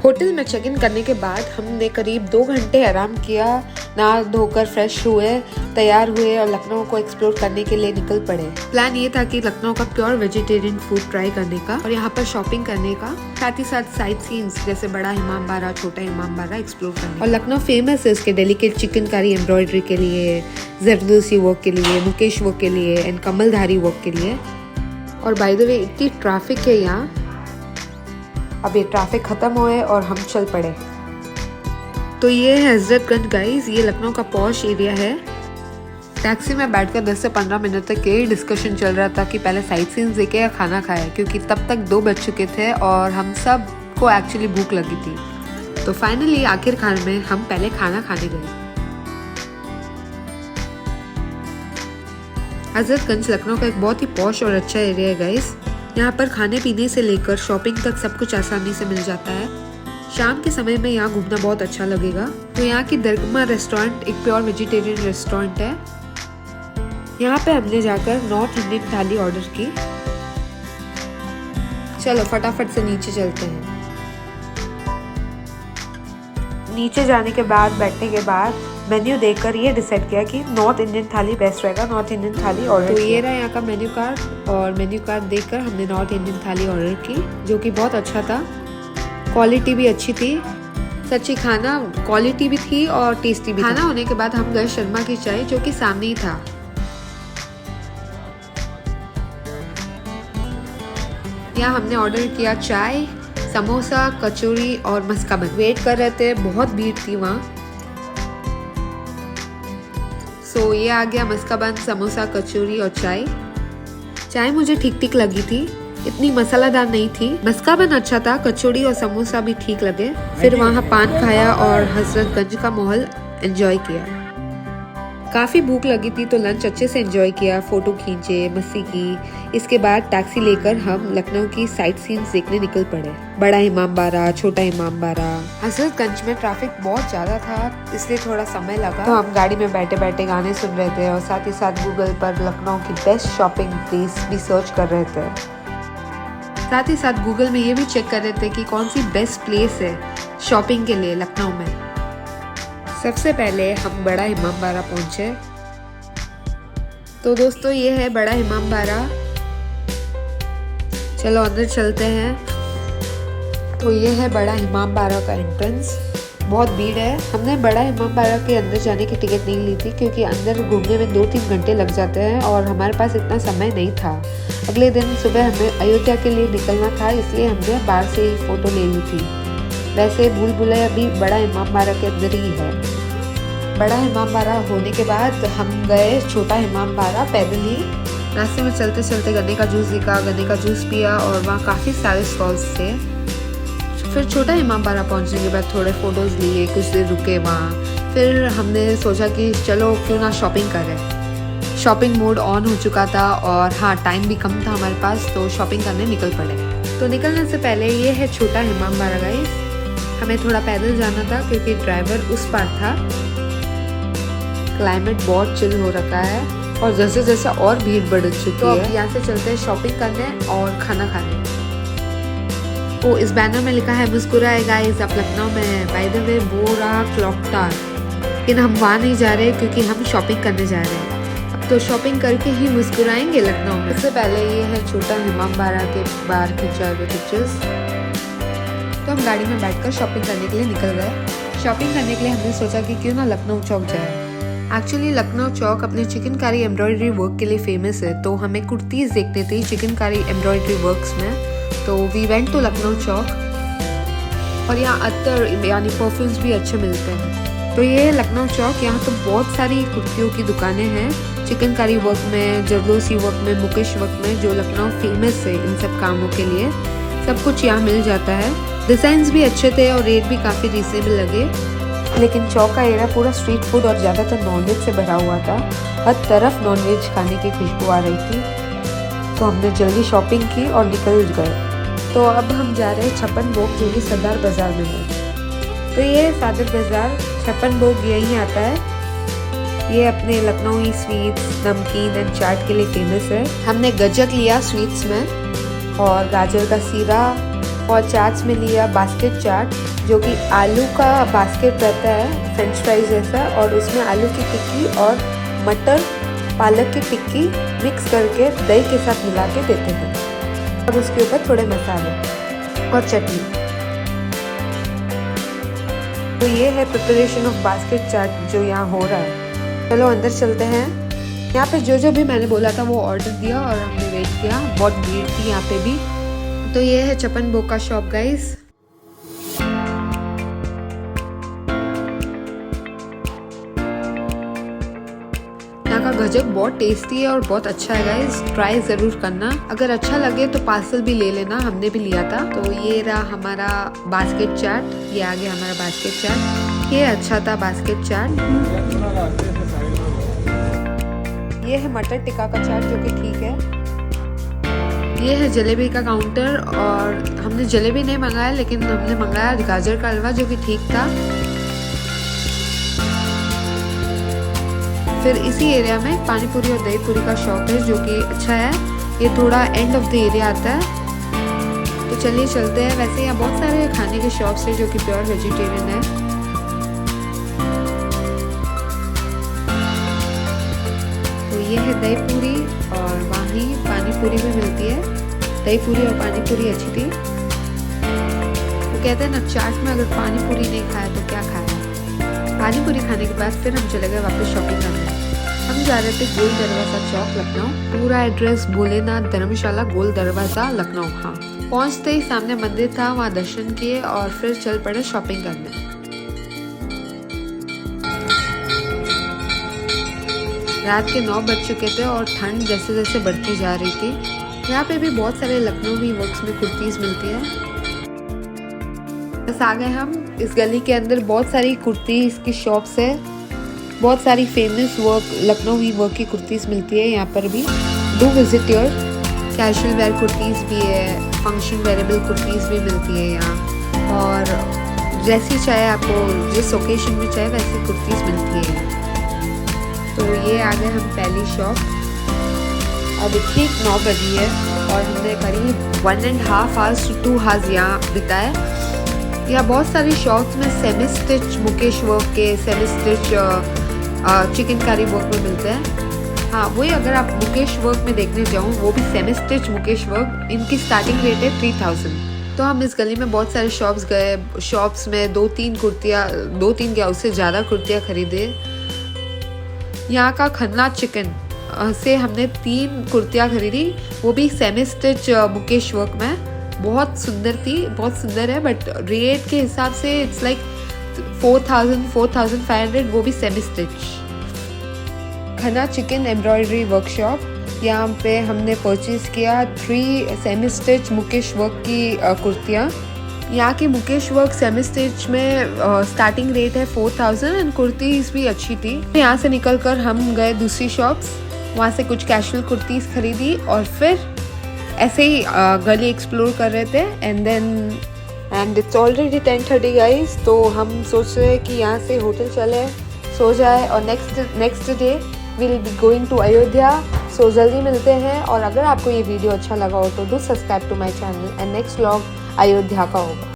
Hotel में check in करने के बाद हमने करीब 2 घंटे आराम किया, नहा धोकर फ्रेश हुए, तैयार हुए और लखनऊ को एक्सप्लोर करने के लिए निकल पड़े। प्लान ये था कि लखनऊ का प्योर वेजिटेरियन फूड ट्राई करने का और यहाँ पर शॉपिंग करने का, साथ ही साथ साइट सीन्स जैसे बड़ा इमाम बाड़ा, छोटा इमाम बाड़ा एक्सप्लोर करने। और लखनऊ फेमस है इसके डेलिकेट चिकनकारी एम्ब्रॉयडरी के लिए, जरदोसी वर्क के लिए, मुकेश वर्क के लिए एंड कमलधारी वर्क के लिए। और बाय द वे इतनी ट्रैफिक है यहाँ, अब ये ट्रैफिक ख़त्म हुए और हम चल पड़े। तो ये है हजरतगंज गाइस, ये लखनऊ का पॉश एरिया है। टैक्सी में बैठकर 10 से 15 मिनट तक यही डिस्कशन चल रहा था कि पहले साइट सीन्स देखे या खाना खाए, क्योंकि तब तक 2 बज चुके थे और हम सब को एक्चुअली भूख लगी थी। तो फाइनली आखिरकार में हम पहले खाना खाने गए। हजरतगंज लखनऊ का एक बहुत ही पॉश और अच्छा एरिया है गाइस। यहाँ पर खाने पीने से लेकर शॉपिंग तक सब कुछ आसानी से मिल जाता है। शाम के समय में यहाँ घूमना बहुत अच्छा लगेगा। तो यहाँ की दरगमा रेस्टोरेंट एक प्योर वेजिटेरियन रेस्टोरेंट है। यहाँ पे हमने जाकर नॉर्थ इंडियन थाली ऑर्डर की। चलो फटाफट से नीचे चलते हैं। नीचे जाने के बाद, बैठने के बाद मेन्यू देखकर ये डिसाइड किया कि नॉर्थ इंडियन थाली बेस्ट रहेगा, नॉर्थ इंडियन थाली ऑर्डर। तो ये रहा यहाँ का मेन्यू कार्ड और मेन्यू कार्ड देखकर हमने नॉर्थ इंडियन थाली ऑर्डर की, जो कि बहुत अच्छा था। क्वालिटी भी अच्छी थी, सच्ची खाना क्वालिटी भी थी और टेस्टी भी। खाना होने के बाद हम गए शर्मा की चाय, जो कि सामने ही था। यहाँ हमने ऑर्डर किया चाय, समोसा, कचौरी और मस्काबन। वेट कर रहे थे, बहुत भीड़ थी वहाँ। सो ये आ गया मस्काबन, समोसा, कचौरी और चाय। चाय मुझे ठीक ठीक लगी थी, इतनी मसालादार नहीं थी। मस्काबन अच्छा था, कचौड़ी और समोसा भी ठीक लगे। फिर वहाँ पान खाया और हजरतगंज का माहौल एंजॉय किया। काफ़ी भूख लगी थी तो लंच अच्छे से एंजॉय किया, फ़ोटो खींचे, मस्ती की। इसके बाद टैक्सी लेकर हम लखनऊ की साइट सीन्स देखने निकल पड़े। बड़ा इमाम बाड़ा, छोटा इमाम बाड़ा। हजरतगंज में ट्रैफिक बहुत ज़्यादा था, इसलिए थोड़ा समय लगा। तो हम गाड़ी में बैठे बैठे गाने सुन रहे थे और साथ ही साथ गूगल पर लखनऊ की बेस्ट शॉपिंग प्लेस भी सर्च कर रहे थे। साथ ही साथ गूगल में ये भी चेक कर रहे थे कि कौन सी बेस्ट प्लेस है शॉपिंग के लिए लखनऊ में। सबसे पहले हम बड़ा इमाम बाड़ा पहुंचे। तो दोस्तों ये है बड़ा इमाम बाड़ा, चलो अंदर चलते हैं। तो ये है बड़ा इमाम बाड़ा का एंट्रेंस। बहुत भीड़ है। हमने बड़ा इमाम बाड़ा के अंदर जाने की टिकट नहीं ली थी, क्योंकि अंदर घूमने में 2-3 घंटे लग जाते हैं और हमारे पास इतना समय नहीं था। अगले दिन सुबह हमें अयोध्या के लिए निकलना था, इसलिए हमने बाहर से ही फ़ोटो ले ली थी। वैसे भूल भुलैया अभी बड़ा इमाम बाड़ा के अंदर ही है। बड़ा इमाम बाड़ा होने के बाद हम गए छोटा इमाम बाड़ा पैदल ही। रास्ते में चलते चलते गन्ने का जूस दिखा, गन्ने का जूस पिया और वहाँ काफ़ी सारे स्टॉल्स थे। फिर छोटा इमाम बाड़ा पहुँचने के बाद थोड़े फ़ोटोज़ लिए, कुछ देर रुके वहाँ। फिर हमने सोचा कि चलो क्यों ना शॉपिंग करें। शॉपिंग मोड ऑन हो चुका था और हाँ टाइम भी कम था हमारे पास, तो शॉपिंग करने निकल पड़े। तो निकलने से पहले ये है छोटा इमाम बाड़ा गाइस। हमें थोड़ा पैदल जाना था क्योंकि ड्राइवर उस पार था। क्लाइमेट बहुत चिल हो रखा है और जैसे जैसे और भीड़ बढ़ चुकी है। तो अब यहाँ से चलते हैं शॉपिंग करने और खाना खाने। ओ इस बैनर में लिखा है मुस्कुराए गाइस, आप लखनऊ में है। बाय द वे वो रहा क्लॉक टावर, लेकिन हम वहाँ नहीं जा रहे क्योंकि हम शॉपिंग करने जा रहे हैं। अब तो शॉपिंग करके ही मुस्कुराएंगे लखनऊ में। इससे पहले ये है छोटा इमाम बाड़ा के बाहर खिंचा हुए पिक्चर्स। तो हम गाड़ी में बैठकर शॉपिंग करने के लिए निकल गए। शॉपिंग करने के लिए हमने सोचा कि क्यों ना लखनऊ चौक जाए। एक्चुअली लखनऊ चौक अपने चिकनकारी एम्ब्रॉयडरी वर्क के लिए फेमस है, तो हमें कुर्तीज़ देखनी थी चिकनकारी एम्ब्रॉयडरी वर्क्स में। तो वी वेंट टू लखनऊ चौक। और यहाँ अत्तर यानी परफ्यूम्स भी अच्छे मिलते हैं। तो ये है लखनऊ चौक। यहाँ तो बहुत सारी कुर्तियों की दुकानें हैं, चिकनकारी वर्क में, जरदोसी वर्क में, मुकेश वर्क में, जो लखनऊ फेमस है इन सब कामों के लिए। सब कुछ यहाँ मिल जाता है। डिज़ाइंस भी अच्छे थे और रेट भी काफ़ी रीजनेबल लगे। लेकिन चौक का एरिया पूरा स्ट्रीट फूड और ज़्यादातर नॉनवेज से भरा हुआ था। हर तरफ नॉनवेज खाने की खुशबू आ रही थी। तो हमने जल्दी शॉपिंग की और निकल गए। तो अब हम जा रहे हैं छप्पन भोग, जो कि सरदार बाज़ार में है। तो ये सादर बाज़ार छप्पन भोग यहीं आता है। ये अपने लखनऊ स्वीट्स, नमकीन एंड चाट के लिए फेमस है। हमने गज्जक लिया स्वीट्स में और गाजर का सीरा, और चाट्स में लिया बास्केट चाट, जो कि आलू का बास्केट रहता है फ्रेंच फ्राइज जैसा, और उसमें आलू की टिक्की और मटर पालक की टिक्की मिक्स करके दही के साथ मिला के देते हैं, और उसके ऊपर थोड़े मसाले और चटनी। तो ये है प्रिपरेशन ऑफ बास्केट चाट जो यहाँ हो रहा है। चलो अंदर चलते हैं। यहाँ पे जो भी मैंने बोला था वो ऑर्डर दिया और हमने वेट किया, बहुत भीड़ थी यहाँ पे भी। तो ये है चपन भोग का शॉप गाइस। यहाँ का गजक बहुत टेस्टी है और बहुत अच्छा है गाइस, ट्राई जरूर करना। अगर अच्छा लगे तो पार्सल भी ले लेना, हमने भी लिया था। तो ये रहा हमारा बास्केट चाट, ये आ गया हमारा बास्केट चाट। ये अच्छा था बास्केट चाट। ये है मटर टिक्का का चाट जो कि ठीक है। ये है जलेबी का काउंटर, और हमने जलेबी नहीं मंगाया लेकिन हमने मंगाया गाजर का हलवा जो कि ठीक था। फिर इसी एरिया में पानी पूरी और दही पूरी का शॉप है जो कि अच्छा है। ये थोड़ा एंड ऑफ द एरिया आता है। तो चलिए चलते हैं। वैसे यहाँ बहुत सारे खाने के शॉप्स हैं जो कि प्योर वेजिटेरियन है। तो ये है दही पूरी, और वहीं पानी पूरी भी मिलती है। दही पूरी और पानी पूरी अच्छी थी। वो कहते हैं ना, चाट में अगर पानी पूरी नहीं खाया तो क्या खाया। पानी पूरी खाने के बाद फिर हम चले गए वापस शॉपिंग करने। हम जा रहे थे गोल दरवाजा चौक लखनऊ। पूरा एड्रेस भोलेनाथ धर्मशाला गोल दरवाजा लखनऊ। हाँ, पहुंचते ही सामने मंदिर था, वहाँ दर्शन किए और फिर चल पड़े शॉपिंग करने। रात के 9 बज चुके थे और ठंड जैसे जैसे बढ़ती जा रही थी। यहाँ पे भी बहुत सारे लखनवी वर्क्स में कुर्तीज मिलती है। बस आ गए हम इस गली के अंदर। बहुत सारी कुर्तीज की शॉप्स है, बहुत सारी फेमस वर्क लखनवी वर्क की कुर्तीज मिलती है यहाँ पर भी। Do visit your. Casual wear kurtis भी है, फंक्शन वेरेबल कुर्तीज भी मिलती है यहाँ, और जैसी चाहे आपको जिस ओकेजन में चाहे वैसी कुर्तीज मिलती है। तो ये आ गए हम पहली शॉप। अभी ठीक 9 बजी है और हमने करीब 1.5 hours to 2 hours यहाँ बिताए। यहाँ बहुत सारी शॉप्स में सेमी स्टिच मुकेश वर्क के, सेमी स्टिच चिकन कारी वर्क में मिलते हैं। हाँ, वही अगर आप मुकेश वर्क में देखने जाऊँ, वो भी सेमी स्टिच मुकेश वर्क, इनकी स्टार्टिंग रेट है 3000। तो हम इस गली में बहुत सारे शॉप्स गए। शॉप्स में 2-3 क्या उससे ज़्यादा कुर्तियाँ खरीदे। यहाँ का खन्ना चिकन से हमने 3 कुर्तियाँ खरीदी, वो भी सेमी स्टिच मुकेश वर्क में। बहुत सुंदर थी, बहुत सुंदर है, बट रेट के हिसाब से इट्स लाइक 4500, वो भी semi stitch. Khanna chicken embroidery workshop, यहाँ पे हमने परचेज किया 3 सेमी स्टिच मुकेश वर्क की कुर्तियाँ। यहाँ की मुकेश वर्क सेमी स्टिच में स्टार्टिंग रेट है 4000 एंड कुर्तीज भी अच्छी थी। यहाँ से निकलकर हम गए दूसरी शॉप्स, वहाँ से कुछ कैजुअल कुर्तीज खरीदी और फिर ऐसे ही गली एक्सप्लोर कर रहे थे। And it's already 10:30 guys. तो हम सोच रहे हैं कि यहाँ से होटल चले, सो जाए, और next day will be going to Ayodhya. So जल्दी मिलते हैं। और अगर आपको ये वीडियो अच्छा लगा हो तो do subscribe to my channel, and next vlog Ayodhya का होगा।